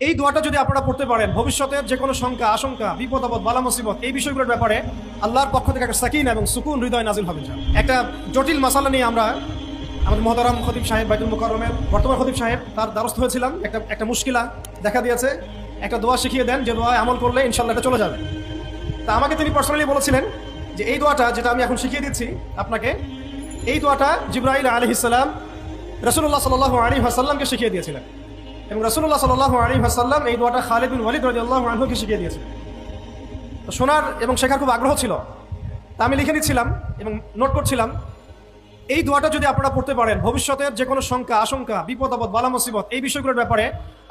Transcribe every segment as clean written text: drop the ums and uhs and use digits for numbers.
এই দোয়াটা যদি আপনারা পড়তে পারেন, ভবিষ্যতের যে কোনো শঙ্কা, আশঙ্কা, বিপদ আপদ, বালা মুসিবত, এই বিষয়গুলোর ব্যাপারে আল্লাহর পক্ষ থেকে একটা সাকিনা এবং সুকুন হৃদয় নাজিল হবে। একটা জটিল মাসালা নিয়ে আমরা আমাদের মহতারাম খতিব সাহেব, বাইতুল মুকাররমের বর্তমান খতিব সাহেব, তার দ্বারস্থ হয়েছিলাম। একটা মুশকিলা দেখা দিয়েছে। একটা দোয়া শিখিয়ে দেন যে দোয়ায় আমল করলে ইনশাল্লাহ এটা চলে যাবে। তা আমাকে তিনি পার্সোনালি বলেছিলেন যে এই দোয়াটা যেটা আমি এখন শিখিয়ে দিচ্ছি আপনাকে, এই দোয়াটা জিবরাইল আলাইহিস সালাম রাসূলুল্লাহ সাল্লাল্লাহু আলাইহি ওয়াসাল্লামকে শিখিয়ে দিয়েছিলেন, এবং রাসূলুল্লাহ সাল্লাল্লাহু আলাইহি ওয়াসাল্লাম এই দোয়াটা খালিদ বিন ওয়ালিদ রাদিয়াল্লাহু আনহুকে শিখিয়ে দিয়েছিলেন। তো শোনার এবং শেখার খুব আগ্রহ ছিল। তা আমি লিখে নিচ্ছিলাম এবং নোট করছিলাম। এই দোয়াটা যদি আপনারা পড়তে পারেন, ভবিষ্যতের যে কোনো শঙ্কা, আশঙ্কা, বিপদ আপদ, বালা মুসিবত, এই বিষয়গুলোর ব্যাপারে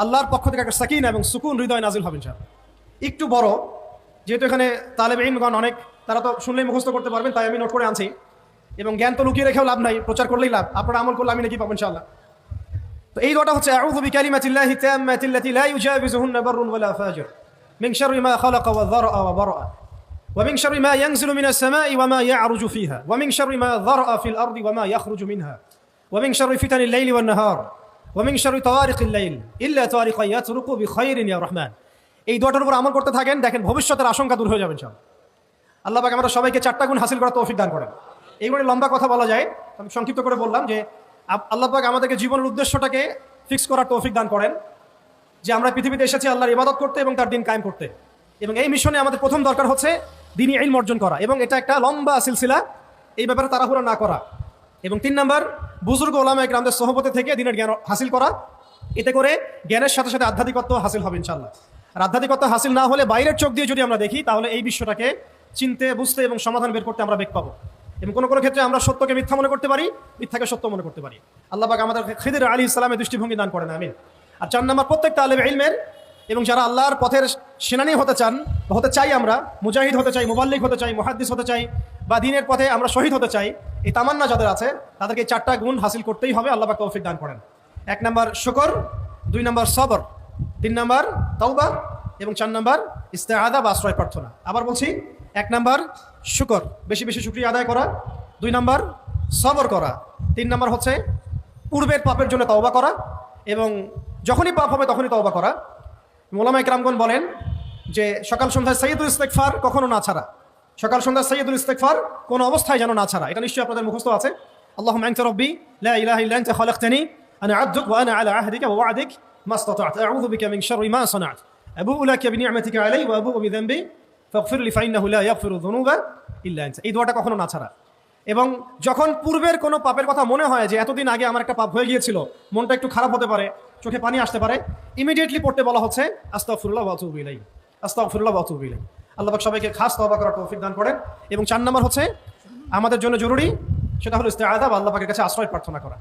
আল্লাহর পক্ষ থেকে একটা সাকিনা এবং সুকুন হৃদয় নাজিল হবে ইনশাআল্লাহ। একটু বড়, যেহেতু এখানে তালেবে ইলমগণ অনেক, তারা তো শুনলেই মুখস্থ করতে পারবেন, তাই আমি নোট করে আনছি। এবং জ্ঞান তো লুকিয়ে রেখেও লাভ নাই, প্রচার করলেই লাভ। আপনারা আমল করলে আমি নাকি পাবো ইনশাআল্লাহ। তো এই দোয়াটা হচ্ছে আউযু বিকালিমাতিল্লাহি তাম্মাতিল্লাতি লা ইউজাবিজুহুন্না বাররুন ওয়ালা ফাজির মিন শাররি মা খালাকা ওয়া যারআ ওয়া বারআ ومن شر ما ينزل من السماء وما يعرج فيها ومن شر ما ذرأ في الأرض وما يخرج منها ومن شر فتن الليل والنهار ومن شر طوارق الليل إلا طارقا يطرق بخير يا رحمن। এই দোয়াটার উপর আমল করতে থাকেন, দেখেন ভবিষ্যতের আশঙ্কা দূর হয়ে যাবে ইনশাআল্লাহ। আল্লাহ পাক আমাদের সবাইকে 4টা গুণ হাসিল করার তৌফিক দান করেন। এইগুলো লম্বা কথা বলা যায়, আমি সংক্ষিপ্ত করে বললাম যে আল্লাহ পাক আমাদেরকে জীবনের উদ্দেশ্যটাকে ফিক্স করার তৌফিক দান করেন, যে আমরা পৃথিবীতে এসেছি আল্লাহর ইবাদত করতে এবং তার দিন কায়েম করতে। এবং এই মিশনে আমাদের প্রথম দরকার হচ্ছে দ্বীনি ইলম অর্জন করা, এবং এটা একটা লম্বা সিলসিলা, এই ব্যাপারে তাড়াহুড়ো না করা। এবং 3 নাম্বার, বুজুর্গ ওলামায়ে কেরামদের সোহবতে থেকে দিনের জ্ঞান হাসিল করা। এতে করে জ্ঞানের সাথে সাথে আধ্যাত্মিকত্ব হাসিল হবে ইনশাআল্লাহ। আর আধ্যাত্মিকত্ব হাসিল না হলে বাইরের চোখ দিয়ে যদি আমরা দেখি, তাহলে এই বিশ্বটাকে চিনতে, বুঝতে এবং সমাধান বের করতে আমরা বেগ পাবো। এবং কোনো কোনো ক্ষেত্রে আমরা সত্যকে মিথ্যা মনে করতে পারি, মিথ্যাকে সত্য মনে করতে পারি। আল্লাহ পাক আমাদের খিদির আলাইহিস সালামের দৃষ্টিভঙ্গি দান করেন, আমিন। আর 4 নাম্বার, প্রত্যেকটা আলেম ইলমের এবং যারা আল্লাহর পথের সেনানী হতে চান, হতে চাই, আমরা মুজাহিদ হতে চাই, মুবাল্লিগ হতে চাই, মুহাদ্দিস হতে চাই, বা দ্বীনের পথে আমরা শহীদ হতে চাই, এই তামান্না যাদের আছে তাদেরকে এই 4টা গুণ হাসিল করতেই হবে। আল্লাহ পাক তৌফিক দান করেন। 1 নাম্বার শুকর, 2 নাম্বার সবর, 3 নাম্বার তাওবা এবং 4 নাম্বার ইস্তেআযা বা আশ্রয় প্রার্থনা। আবার বলছি, 1 নাম্বার শুকর, বেশি বেশি শুকরিয়া আদায় করা, 2 নাম্বার সবর করা, 3 নাম্বার হচ্ছে পূর্বের পাপের জন্য তওবা করা, এবং যখনই পাপ হবে তখনই তওবা করা। ওলামায়ে কেরামগণ বলেন যে সকাল সন্ধ্যায় সাইয়্যিদুল ইস্তিগফার কখনো না ছাড়া, সকাল সন্ধ্যায় সাইয়্যিদুল ইস্তিগফার কোনো অবস্থায় যেন না ছাড়া। এটা নিশ্চয়ই আপনাদের মুখস্থ আছে। আল্লাহুম্মা আনতা রাব্বি লা ইলাহা ইল্লা আনতা খালাকতানি আনা আবদুক ওয়া আনা আলা আহদিকা ওয়া ওয়া'দিক মাসতাতা'তু আউযু বিকা মিন শাররি মা সানা'তু আবুউ লাকা বিনি'মাতিকা আলাইয়া ওয়া আবুউ বিযানবি ফাগফির লি ফাইন্নাহু লা ইয়াগফিরু যুনুবা ইল্লা আনতা। এই দোয়াটা কখনো না ছাড়া। এবং যখন পূর্বের কোনো পাপের কথা মনে হয় যে এতদিন আগে আমার একটা পাপ হয়ে গিয়েছিল, মনটা একটু খারাপ হতে পারে, চোখে পানি আসতে পারে, ইমিডিয়েটলি পড়তে বলা হচ্ছে আস্তাগফিরুল্লাহ ওয়া আতুবু ইলাইহি, আস্তাগফিরুল্লাহ ওয়া আতুবু ইলাইহি। আল্লাহ পাক সবাইকে খাস তওবা করার তৌফিক দান করেন। এবং 4 নাম্বার হচ্ছে আমাদের জন্য জরুরি, সেটা হলো ইস্তেআযা বা আল্লাহ পাকের কাছে আশ্রয় প্রার্থনা করা।